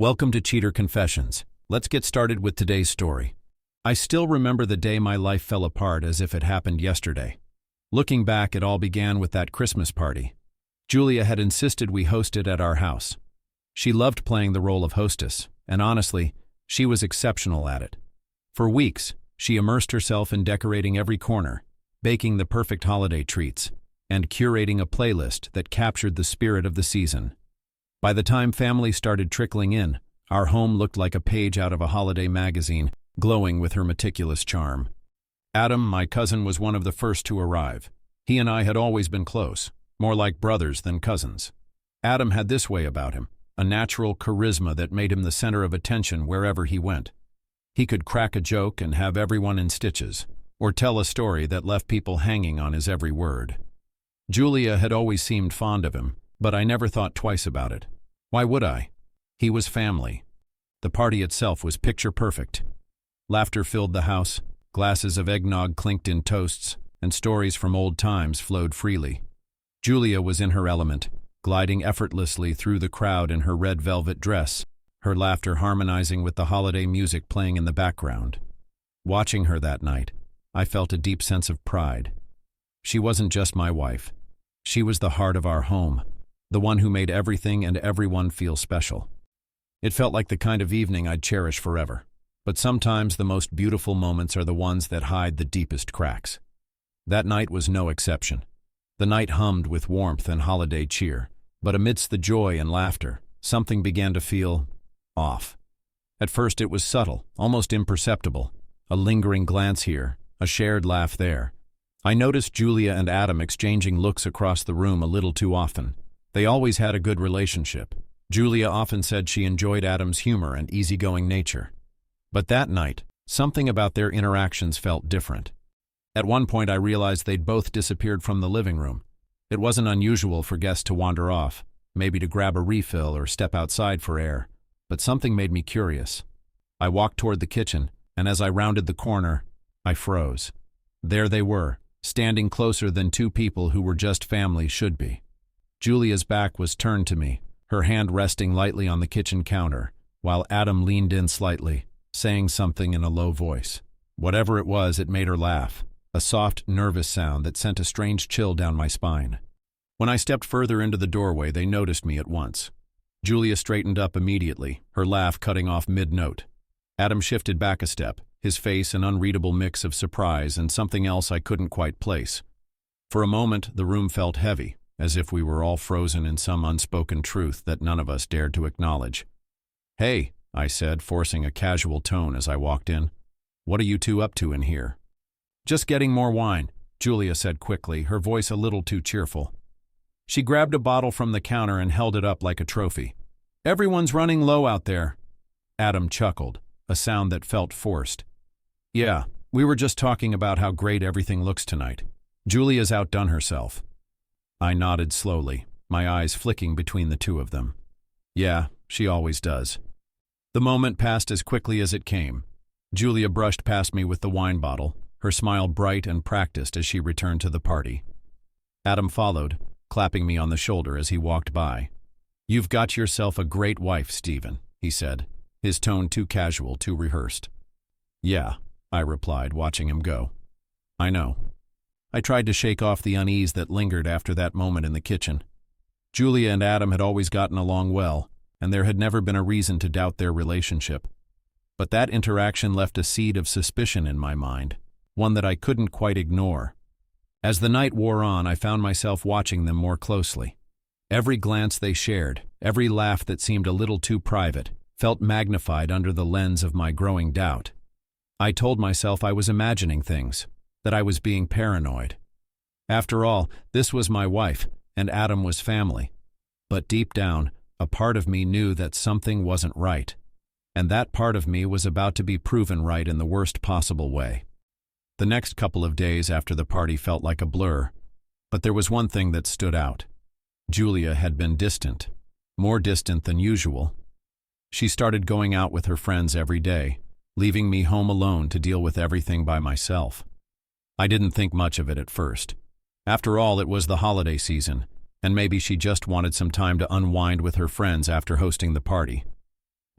Welcome to Cheater Confessions. Let's get started with today's story. I still remember the day my life fell apart as if it happened yesterday. Looking back, it all began with that Christmas party. Julia had insisted we host it at our house. She loved playing the role of hostess, and honestly, she was exceptional at it. For weeks, she immersed herself in decorating every corner, baking the perfect holiday treats, and curating a playlist that captured the spirit of the season. By the time family started trickling in, our home looked like a page out of a holiday magazine, glowing with her meticulous charm. Adam, my cousin, was one of the first to arrive. He and I had always been close, more like brothers than cousins. Adam had this way about him, a natural charisma that made him the center of attention wherever he went. He could crack a joke and have everyone in stitches, or tell a story that left people hanging on his every word. Julia had always seemed fond of him, but I never thought twice about it. Why would I? He was family. The party itself was picture perfect. Laughter filled the house, glasses of eggnog clinked in toasts, and stories from old times flowed freely. Julia was in her element, gliding effortlessly through the crowd in her red velvet dress, her laughter harmonizing with the holiday music playing in the background. Watching her that night, I felt a deep sense of pride. She wasn't just my wife. She was the heart of our home, the one who made everything and everyone feel special. It felt like the kind of evening I'd cherish forever. But sometimes the most beautiful moments are the ones that hide the deepest cracks. That night was no exception. The night hummed with warmth and holiday cheer, but amidst the joy and laughter, something began to feel off. At first it was subtle, almost imperceptible. A lingering glance here, a shared laugh there. I noticed Julia and Adam exchanging looks across the room a little too often. They always had a good relationship. Julia often said she enjoyed Adam's humor and easygoing nature. But that night, something about their interactions felt different. At one point I realized they'd both disappeared from the living room. It wasn't unusual for guests to wander off, maybe to grab a refill or step outside for air. But something made me curious. I walked toward the kitchen, and as I rounded the corner, I froze. There they were, standing closer than two people who were just family should be. Julia's back was turned to me, her hand resting lightly on the kitchen counter, while Adam leaned in slightly, saying something in a low voice. Whatever it was, it made her laugh, a soft, nervous sound that sent a strange chill down my spine. When I stepped further into the doorway, they noticed me at once. Julia straightened up immediately, her laugh cutting off mid-note. Adam shifted back a step, his face an unreadable mix of surprise and something else I couldn't quite place. For a moment, the room felt heavy, as if we were all frozen in some unspoken truth that none of us dared to acknowledge. "Hey," I said, forcing a casual tone as I walked in. "What are you two up to in here?" "Just getting more wine," Julia said quickly, her voice a little too cheerful. She grabbed a bottle from the counter and held it up like a trophy. "Everyone's running low out there." Adam chuckled, a sound that felt forced. "Yeah, we were just talking about how great everything looks tonight. Julia's outdone herself." I nodded slowly, my eyes flicking between the two of them. "Yeah, she always does." The moment passed as quickly as it came. Julia brushed past me with the wine bottle, her smile bright and practiced as she returned to the party. Adam followed, clapping me on the shoulder as he walked by. "You've got yourself a great wife, Stephen," he said, his tone too casual, too rehearsed. "Yeah," I replied, watching him go. "I know." I tried to shake off the unease that lingered after that moment in the kitchen. Julia and Adam had always gotten along well, and there had never been a reason to doubt their relationship. But that interaction left a seed of suspicion in my mind, one that I couldn't quite ignore. As the night wore on, I found myself watching them more closely. Every glance they shared, every laugh that seemed a little too private, felt magnified under the lens of my growing doubt. I told myself I was imagining things, that I was being paranoid. After all, this was my wife, and Adam was family. But deep down, a part of me knew that something wasn't right. And that part of me was about to be proven right in the worst possible way. The next couple of days after the party felt like a blur, but there was one thing that stood out. Julia had been distant, more distant than usual. She started going out with her friends every day, leaving me home alone to deal with everything by myself. I didn't think much of it at first. After all, it was the holiday season, and maybe she just wanted some time to unwind with her friends after hosting the party.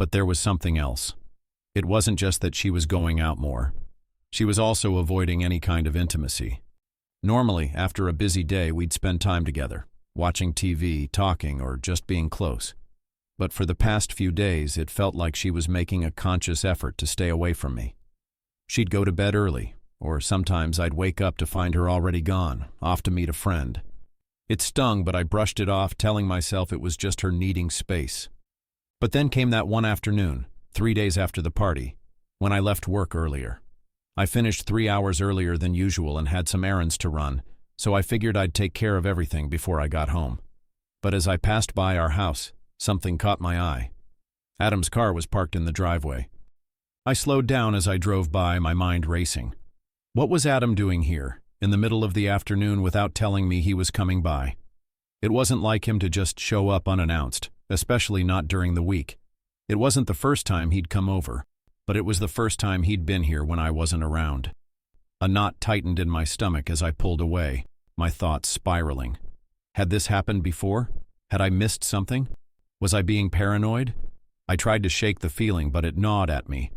But there was something else. It wasn't just that she was going out more. She was also avoiding any kind of intimacy. Normally, after a busy day, we'd spend time together, watching TV, talking, or just being close. But for the past few days, it felt like she was making a conscious effort to stay away from me. She'd go to bed early, or sometimes I'd wake up to find her already gone, off to meet a friend. It stung, but I brushed it off, telling myself it was just her needing space. But then came that one afternoon, 3 days after the party, when I left work earlier. I finished 3 hours earlier than usual and had some errands to run, so I figured I'd take care of everything before I got home. But as I passed by our house, something caught my eye. Adam's car was parked in the driveway. I slowed down as I drove by, my mind racing. What was Adam doing here, in the middle of the afternoon, without telling me he was coming by? It wasn't like him to just show up unannounced, especially not during the week. It wasn't the first time he'd come over, but it was the first time he'd been here when I wasn't around. A knot tightened in my stomach as I pulled away, my thoughts spiraling. Had this happened before? Had I missed something? Was I being paranoid? I tried to shake the feeling, but it gnawed at me.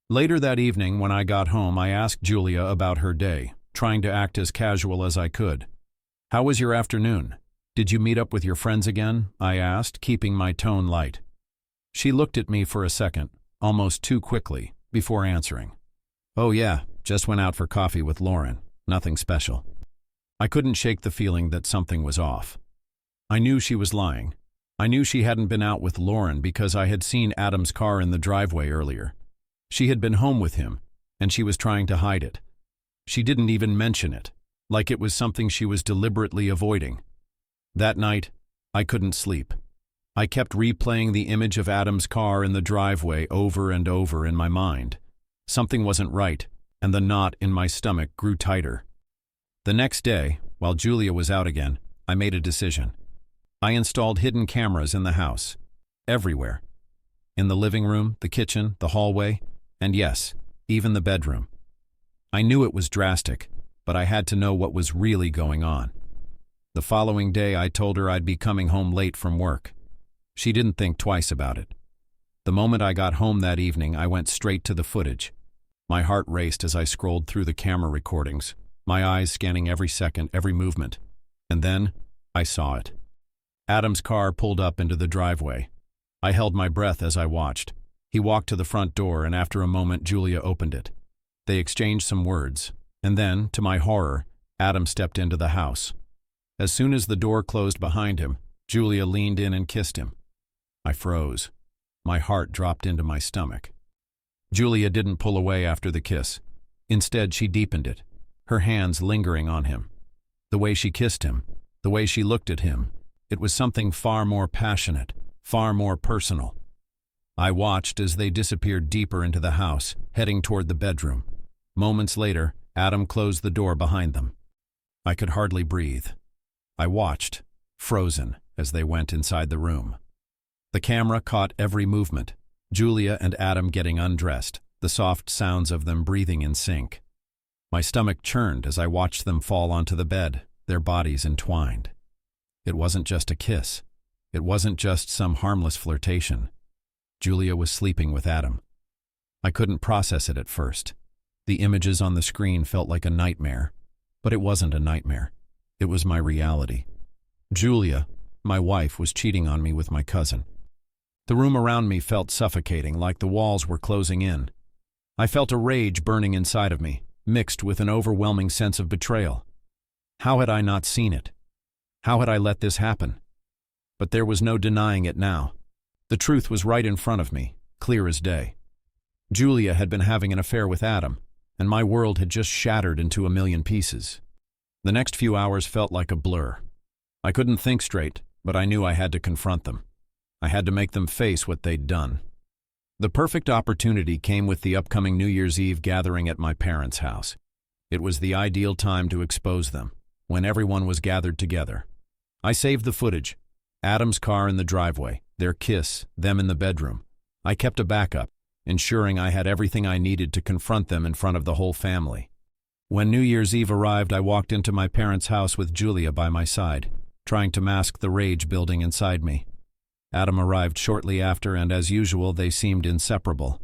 Later that evening, when I got home, I asked Julia about her day, trying to act as casual as I could. "How was your afternoon? Did you meet up with your friends again?" I asked, keeping my tone light. She looked at me for a second, almost too quickly, before answering. "Oh yeah, just went out for coffee with Lauren. Nothing special." I couldn't shake the feeling that something was off. I knew she was lying. I knew she hadn't been out with Lauren because I had seen Adam's car in the driveway earlier. She had been home with him, and she was trying to hide it. She didn't even mention it, like it was something she was deliberately avoiding. That night, I couldn't sleep. I kept replaying the image of Adam's car in the driveway over and over in my mind. Something wasn't right, and the knot in my stomach grew tighter. The next day, while Julia was out again, I made a decision. I installed hidden cameras in the house, everywhere. In the living room, the kitchen, the hallway, and yes, even the bedroom. I knew it was drastic, but I had to know what was really going on. The following day, I told her I'd be coming home late from work. She didn't think twice about it. The moment I got home that evening, I went straight to the footage. My heart raced as I scrolled through the camera recordings, my eyes scanning every second, every movement. And then, I saw it. Adam's car pulled up into the driveway. I held my breath as I watched. He walked to the front door, and after a moment, Julia opened it. They exchanged some words, and then, to my horror, Adam stepped into the house. As soon as the door closed behind him, Julia leaned in and kissed him. I froze. My heart dropped into my stomach. Julia didn't pull away after the kiss. Instead, she deepened it, her hands lingering on him. The way she kissed him, the way she looked at him, it was something far more passionate, far more personal. I watched as they disappeared deeper into the house, heading toward the bedroom. Moments later, Adam closed the door behind them. I could hardly breathe. I watched, frozen, as they went inside the room. The camera caught every movement, Julia and Adam getting undressed, the soft sounds of them breathing in sync. My stomach churned as I watched them fall onto the bed, their bodies entwined. It wasn't just a kiss. It wasn't just some harmless flirtation. Julia was sleeping with Adam. I couldn't process it at first. The images on the screen felt like a nightmare, but it wasn't a nightmare. It was my reality. Julia, my wife, was cheating on me with my cousin. The room around me felt suffocating, like the walls were closing in. I felt a rage burning inside of me, mixed with an overwhelming sense of betrayal. How had I not seen it? How had I let this happen? But there was no denying it now. The truth was right in front of me, clear as day. Julia had been having an affair with Adam, and my world had just shattered into a million pieces. The next few hours felt like a blur. I couldn't think straight, but I knew I had to confront them. I had to make them face what they'd done. The perfect opportunity came with the upcoming New Year's Eve gathering at my parents' house. It was the ideal time to expose them, when everyone was gathered together. I saved the footage. Adam's car in the driveway, their kiss, them in the bedroom. I kept a backup, ensuring I had everything I needed to confront them in front of the whole family. When New Year's Eve arrived, I walked into my parents' house with Julia by my side, trying to mask the rage building inside me. Adam arrived shortly after, and as usual, they seemed inseparable.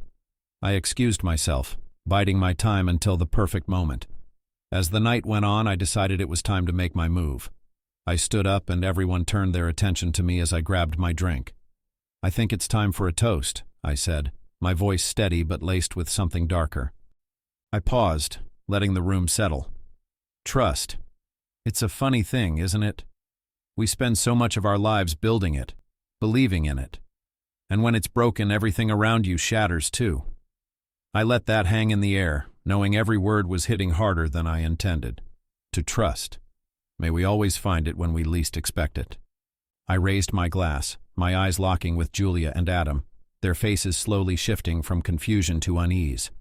I excused myself, biding my time until the perfect moment. As the night went on, I decided it was time to make my move. I stood up and everyone turned their attention to me as I grabbed my drink. "I think it's time for a toast," I said, my voice steady but laced with something darker. I paused, letting the room settle. Trust. It's a funny thing, isn't it? We spend so much of our lives building it, believing in it. And when it's broken, everything around you shatters too. I let that hang in the air, knowing every word was hitting harder than I intended. To trust. May we always find it when we least expect it. I raised my glass, my eyes locking with Julia and Adam, their faces slowly shifting from confusion to unease.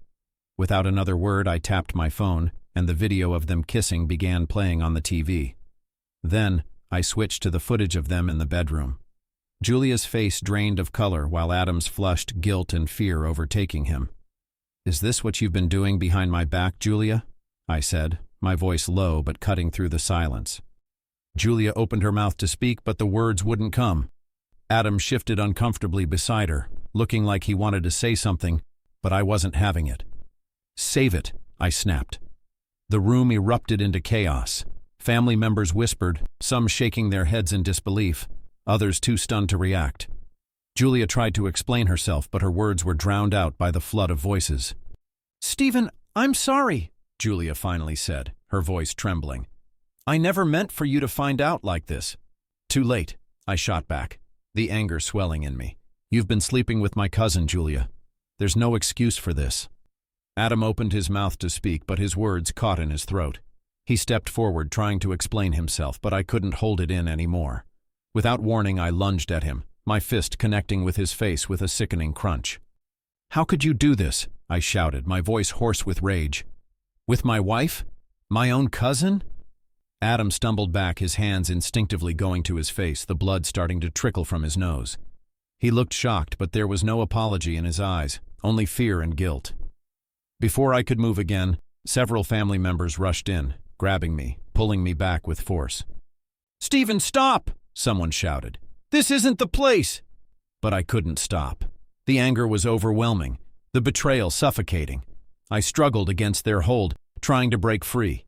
Without another word, I tapped my phone, and the video of them kissing began playing on the TV. Then, I switched to the footage of them in the bedroom. Julia's face drained of color while Adam's flushed guilt and fear overtaking him. "Is this what you've been doing behind my back, Julia?" I said, my voice low but cutting through the silence. Julia opened her mouth to speak, but the words wouldn't come. Adam shifted uncomfortably beside her, looking like he wanted to say something, but I wasn't having it. "Save it," I snapped. The room erupted into chaos. Family members whispered, some shaking their heads in disbelief, others too stunned to react. Julia tried to explain herself, but her words were drowned out by the flood of voices. "Stephen, I'm sorry," Julia finally said, her voice trembling. "I never meant for you to find out like this." "Too late," I shot back, the anger swelling in me. "You've been sleeping with my cousin, Julia. There's no excuse for this." Adam opened his mouth to speak, but his words caught in his throat. He stepped forward, trying to explain himself, but I couldn't hold it in anymore. Without warning, I lunged at him, my fist connecting with his face with a sickening crunch. "How could you do this?" I shouted, my voice hoarse with rage. "With my wife? My own cousin?" Adam stumbled back, his hands instinctively going to his face, the blood starting to trickle from his nose. He looked shocked, but there was no apology in his eyes, only fear and guilt. Before I could move again, several family members rushed in, grabbing me, pulling me back with force. "Stephen, stop!" someone shouted. "This isn't the place!" But I couldn't stop. The anger was overwhelming, the betrayal suffocating. I struggled against their hold, trying to break free.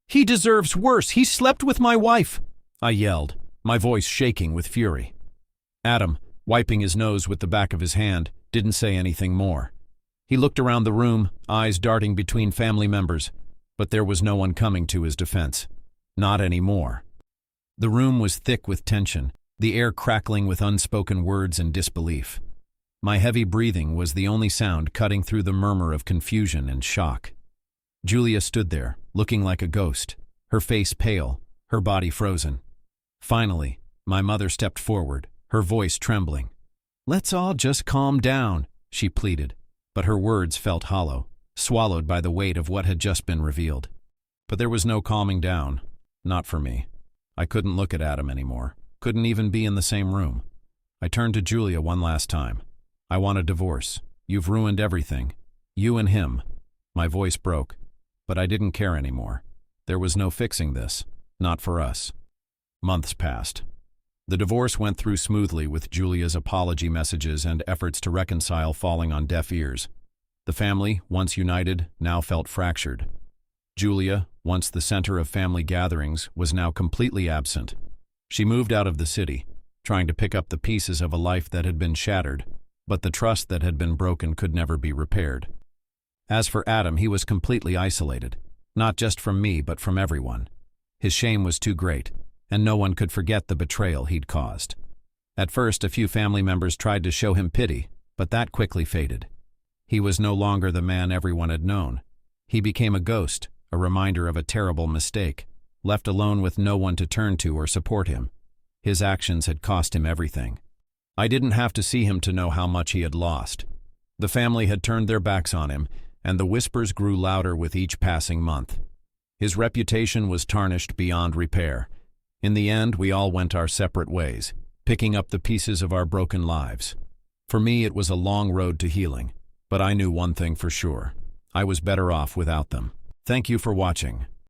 "He deserves worse! He slept with my wife!" I yelled, my voice shaking with fury. Adam, wiping his nose with the back of his hand, didn't say anything more. He looked around the room, eyes darting between family members, but there was no one coming to his defense. Not anymore. The room was thick with tension, the air crackling with unspoken words and disbelief. My heavy breathing was the only sound cutting through the murmur of confusion and shock. Julia stood there, looking like a ghost, her face pale, her body frozen. Finally, my mother stepped forward, her voice trembling. "Let's all just calm down," she pleaded, but her words felt hollow, swallowed by the weight of what had just been revealed. But there was no calming down, not for me. I couldn't look at Adam anymore, couldn't even be in the same room. I turned to Julia one last time. "I want a divorce. You've ruined everything. You and him." My voice broke, but I didn't care anymore. There was no fixing this, not for us. Months passed. The divorce went through smoothly, with Julia's apology messages and efforts to reconcile falling on deaf ears. The family, once united, now felt fractured. Julia, once the center of family gatherings, was now completely absent. She moved out of the city, trying to pick up the pieces of a life that had been shattered, but the trust that had been broken could never be repaired. As for Adam, he was completely isolated, not just from me but from everyone. His shame was too great, and no one could forget the betrayal he'd caused. At first, a few family members tried to show him pity, but that quickly faded. He was no longer the man everyone had known. He became a ghost, a reminder of a terrible mistake, left alone with no one to turn to or support him. His actions had cost him everything. I didn't have to see him to know how much he had lost. The family had turned their backs on him, and the whispers grew louder with each passing month. His reputation was tarnished beyond repair. In the end, we all went our separate ways, picking up the pieces of our broken lives. For me, it was a long road to healing, but I knew one thing for sure. I was better off without them. Thank you for watching.